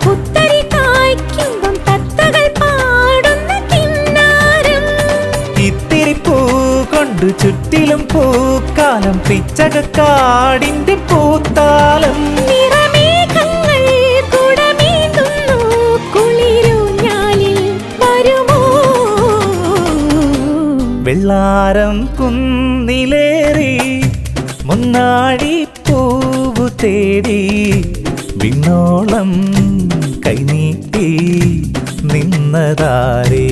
പുത്തരി കായ്ക്കുമ്പം തത്തകൾ പാടുന്ന കിന്നാരം. ഇത്തിരി പൂ കൊണ്ട് ചുറ്റിലും പൂക്കാലം പിച്ചകക്കാടിന്റെ പൂത്താലം. നിറമേഘങ്ങൾ കുടമേന്തുന്നു കുളിരൂഞ്ഞാലിൽ വരുമോ? വെള്ളാരം കുന്നിലേറി മുന്നാടി പൂവു തേടി വിണ്ണോളം കൈനീട്ടി നിന്നതാരേ.